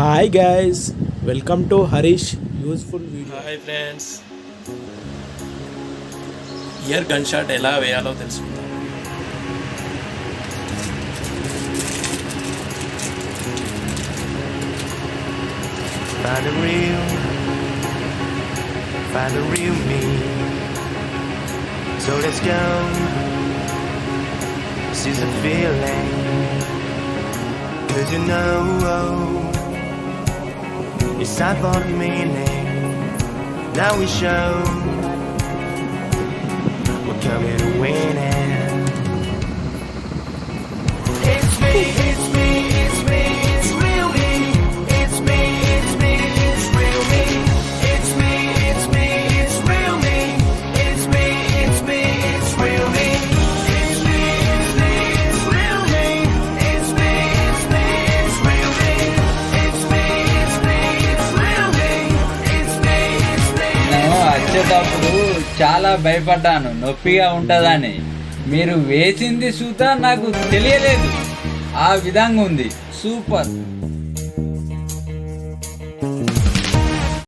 Hi guys, welcome to Harish useful video. Hi friends, year gun shot ఎలా వేయాలో తెలుసుకుందాం. Find the real me. So let's go. Seize the feeling. 'Cause you know it's time for the meaning. Now we show we're coming to win it. It's me, it's me, it's me, it's real me. It's me, it's me, it's real me. It's me, it's me, it's real me. It's me, it's me, it's real me. It's me, it's me, it's real me. It's me, it's me, it's real me. It's me, it's me, it's real me. It's me, it's me. నేను వచ్చేటప్పుడు చాలా భయపడ్డాను, నొప్పిగా ఉంటుందని. మీరు వేసింది సూత నాకు తెలియలేదు, ఆ విధంగా ఉంది. సూపర్.